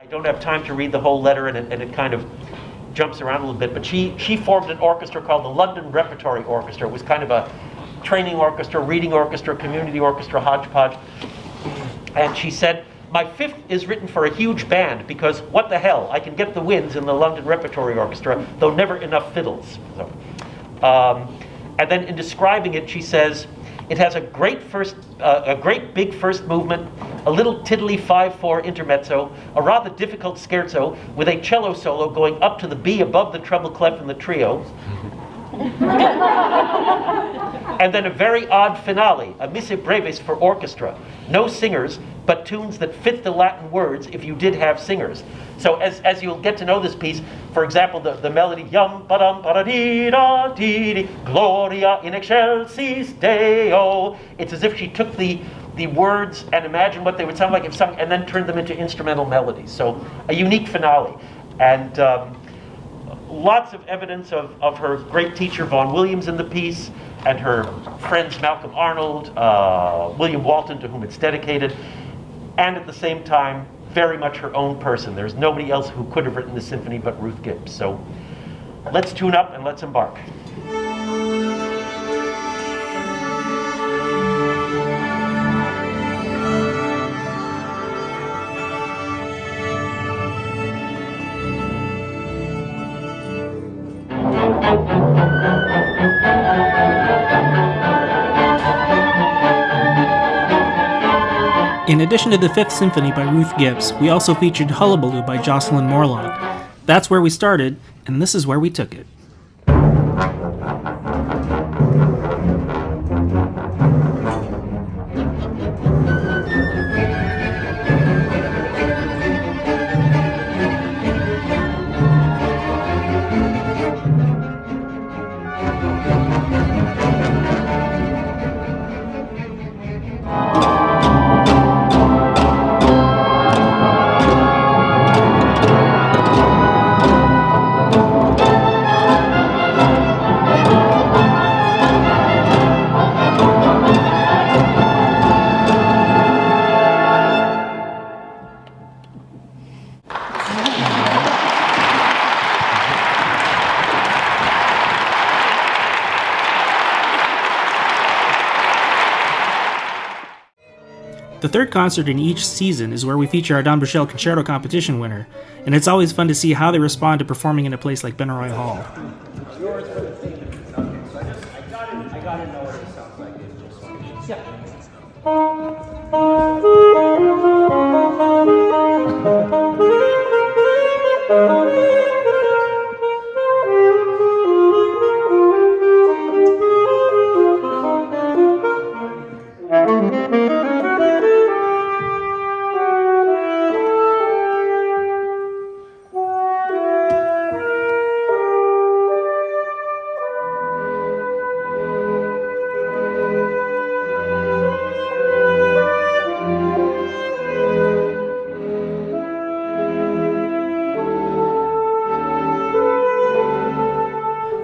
I don't have time to read the whole letter, and it kind of jumps around a little bit, but she formed an orchestra called the London Repertoire Orchestra. It was kind of a training orchestra, reading orchestra, community orchestra, hodgepodge. And she said, my fifth is written for a huge band because what the hell, I can get the winds in the London Repertoire Orchestra, though never enough fiddles. So, and then in describing it, she says, it has a great big first movement, a little tiddly 5/4 intermezzo, a rather difficult scherzo with a cello solo going up to the B above the treble clef in the trio. And then a very odd finale, a missa brevis for orchestra. No singers, but tunes that fit the Latin words if you did have singers. So as you'll get to know this piece, for example, the melody, yum ba-dum ba-da-dee-da-dee-dee, Gloria in excelsis Deo. It's as if she took the words and imagined what they would sound like if sung, and then turned them into instrumental melodies. So a unique finale. And lots of evidence of her great teacher, Vaughan Williams, in the piece, and her friends Malcolm Arnold, William Walton, to whom it's dedicated, and at the same time, very much her own person. There's nobody else who could have written the symphony but Ruth Gipps. So let's tune up and let's embark. In addition to the Fifth Symphony by Ruth Gipps, we also featured Hullabaloo by Jocelyn Morlock. That's where we started, and this is where we took it. The third concert in each season is where we feature our Don Bushell Concerto Competition winner, and it's always fun to see how they respond to performing in a place like Benaroya Hall. I gotta know what it sounds like. It's just yeah.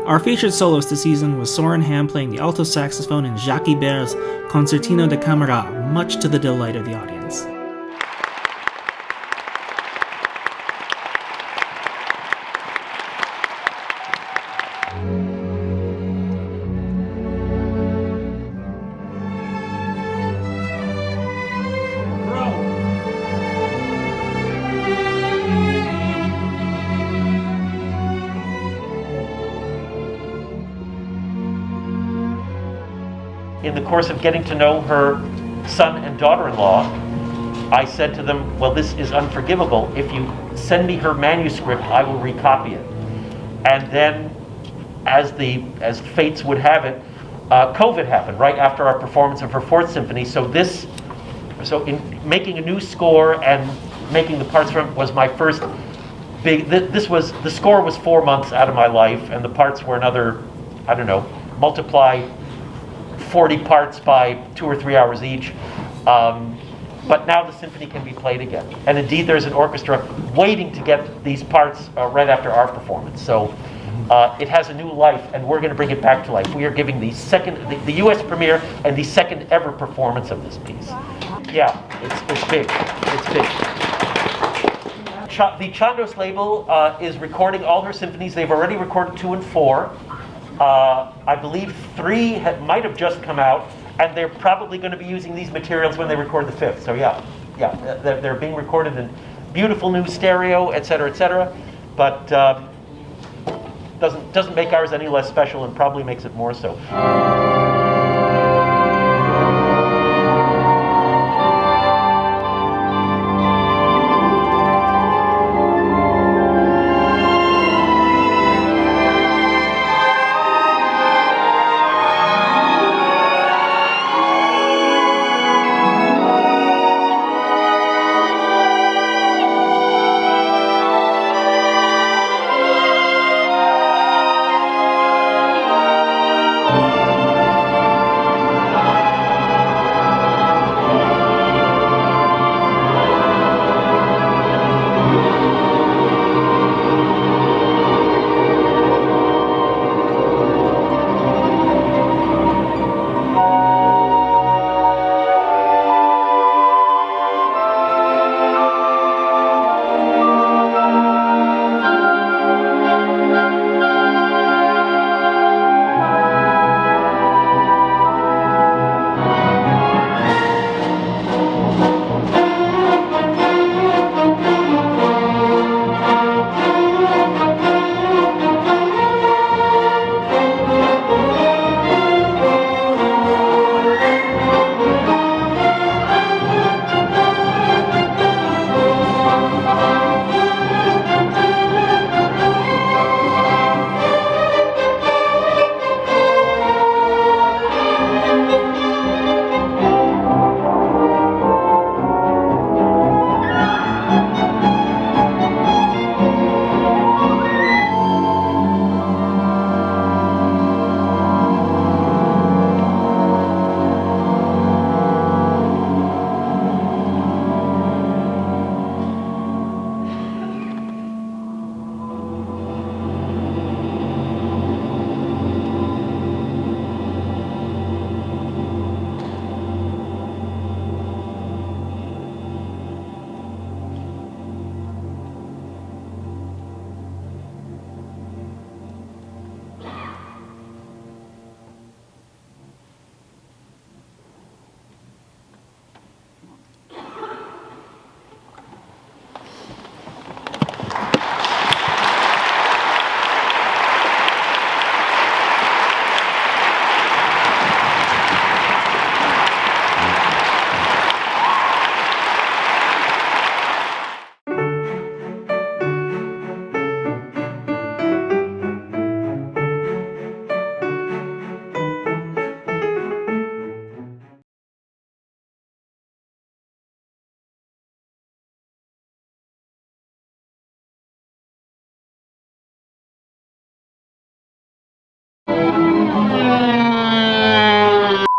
Our featured soloist this season was Soren Hamm playing the alto saxophone in Jacques Ibert's Concertino da Camera, much to the delight of the audience. In the course of getting to know her son and daughter-in-law, I said to them, well, this is unforgivable. If you send me her manuscript, I will recopy it. And then, as fates would have it, COVID happened right after our performance of her Fourth Symphony. So in making a new score and making the parts from it was my first big, the score was 4 months out of my life, and the parts were another, I don't know, multiply 40 parts by 2 or 3 hours each. But now the symphony can be played again. And indeed, there's an orchestra waiting to get these parts right after our performance. So it has a new life, and we're going to bring it back to life. We are giving the U.S. premiere and the second ever performance of this piece. Yeah, it's big. It's big. the Chandos label is recording all her symphonies. They've already recorded 2 and 4. I believe 3 might have just come out, and they're probably going to be using these materials when they record the 5th. So yeah, they're being recorded in beautiful new stereo, et cetera, but doesn't make ours any less special, and probably makes it more so.